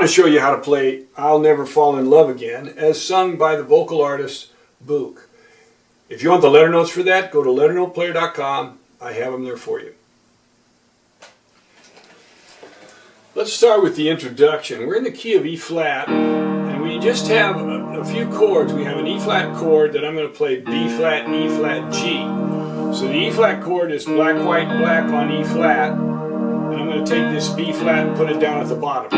to show you how to play I'll Never Fall in Love Again as sung by the vocal artist Bouke. If you want the letter notes for that, go to LetterNotePlayer.com. I have them there for you. Let's start with the introduction. We're in the key of E flat, and we just have a few chords. We have an E flat chord that I'm going to play B flat, E flat, G. So the E flat chord is black, white, black on E flat, and I'm going to take this B flat and put it down at the bottom,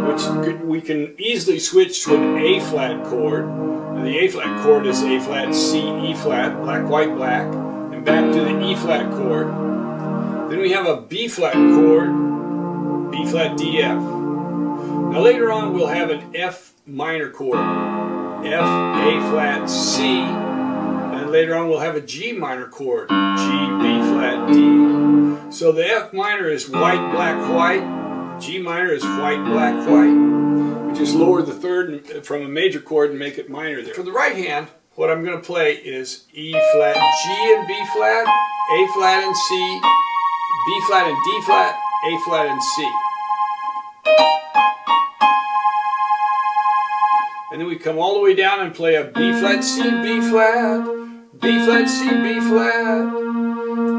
which we can easily switch to an A flat chord. And the A flat chord is A flat, C, E flat, black, white, black, and back to the E flat chord. Then we have a B flat chord, B flat, D, F. Now later on we'll have an F minor chord, F, A flat, C, and later on we'll have a G minor chord, G, B flat, D. So the F minor is white, black, white, G minor is white, black, white. We just lower the third from a major chord and make it minor there. For the right hand, what I'm going to play is E flat, G and B flat, A flat and C, B flat and D flat, A flat and C. And then we come all the way down and play a B flat, C, B flat, B flat, C, B flat.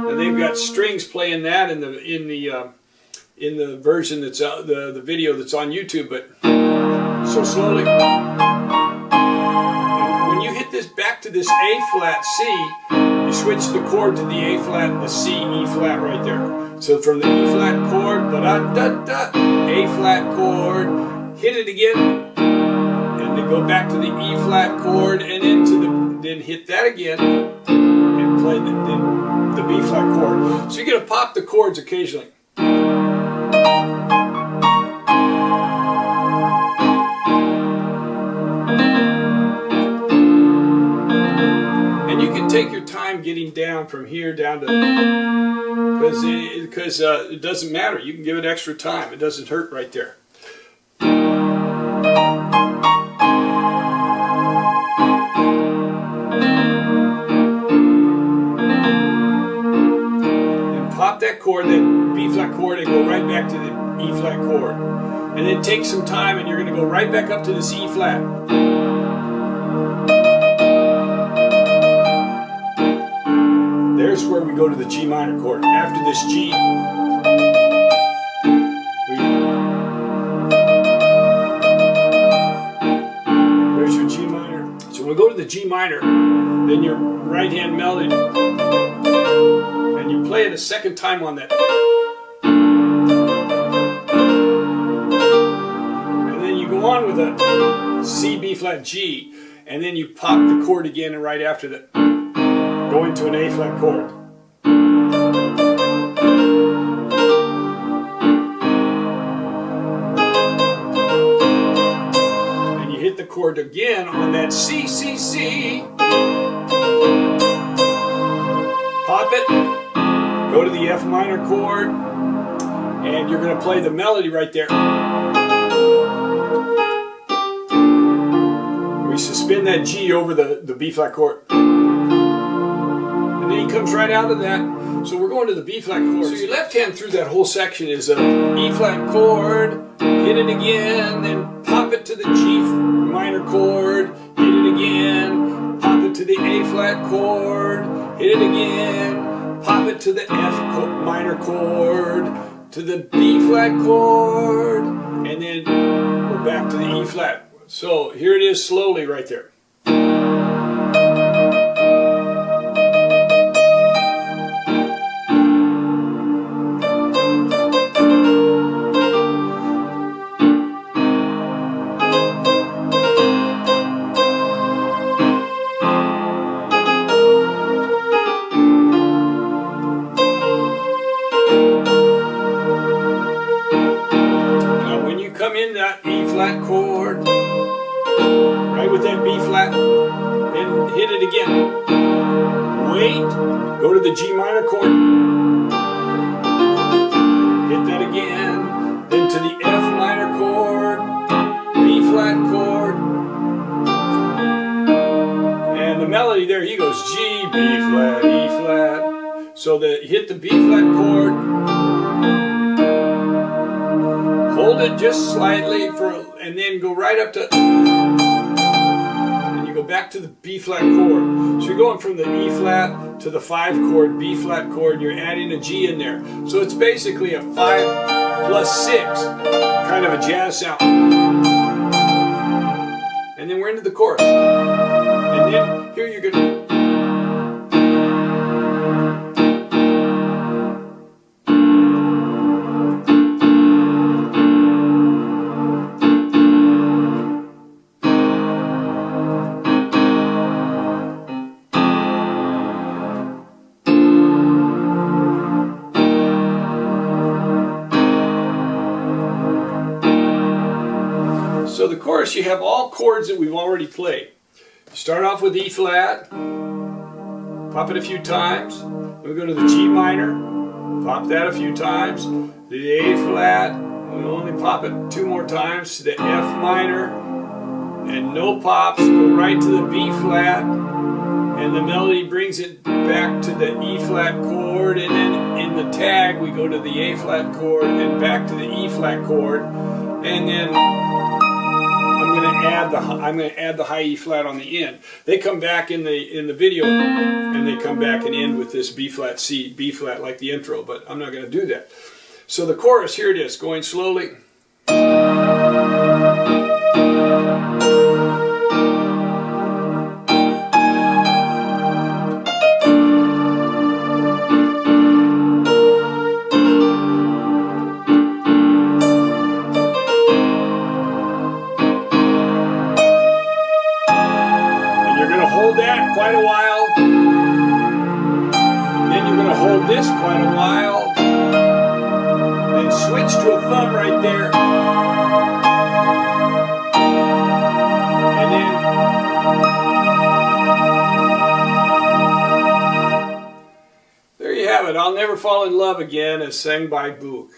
And they've got strings playing that in the version that's the video that's on YouTube, but so slowly. And when you hit this back to this A flat C, you switch the chord to the A flat and the C, E flat right there. So from the E flat chord, da-da-da-da, A flat chord, hit it again, and then go back to the E flat chord, and then hit that again, and play the B flat chord. So you're going to pop the chords occasionally. Take your time getting down from here down to, because it doesn't matter. You can give it extra time. It doesn't hurt right there. And pop that chord, that B flat chord, and go right back to the E flat chord. And then take some time, and you're going to go right back up to this E flat. There's where we go to the G minor chord. After this G, there's your G minor. So when we go to the G minor, then your right hand melody, and you play it a second time on that. And then you go on with a C, B flat, G, and then you pop the chord again, and right after that, go into an A flat chord. And you hit the chord again on that C, C, C. Pop it, go to the F minor chord, and you're going to play the melody right there. We suspend that G over the B flat chord. And then he comes right out of that. So we're going to the B flat chord. So your left hand through that whole section is a E flat chord, hit it again, then pop it to the G minor chord, hit it again, pop it to the A flat chord, hit it again, pop it to the F minor chord, to the B flat chord, and then we're back to the E flat. So here it is slowly right there. Come in that E flat chord, right with that B flat, then hit it again. Wait, go to the G minor chord, hit that again, then to the F minor chord, B flat chord, and the melody there, he goes G, B flat, E flat. So hit the B flat chord, Hold it just slightly and then go right up to, and you go back to the B flat chord. So you're going from the E flat to the 5 chord, B flat chord, and you're adding a G in there. So it's basically a 5 plus 6, kind of a jazz sound. And then we're into the chorus. And then here you're going to, so the chorus, you have all chords that we've already played. You start off with E flat, pop it a few times, then we go to the G minor, pop that a few times, the A flat, we'll only pop it 2 more times, to the F minor, and no pops, go right to the B flat, and the melody brings it back to the E flat chord, and then in the tag we go to the A flat chord and back to the E flat chord, and then I'm going to add the high E flat on the end. They come back in the video, and they come back and end with this B flat C, B flat like the intro, but I'm not going to do that. So the chorus, here it is, going slowly. Hold that quite a while, then you're going to hold this quite a while, then switch to a thumb right there, and then there you have it, I'll Never Fall in Love Again, as sang by Bouke.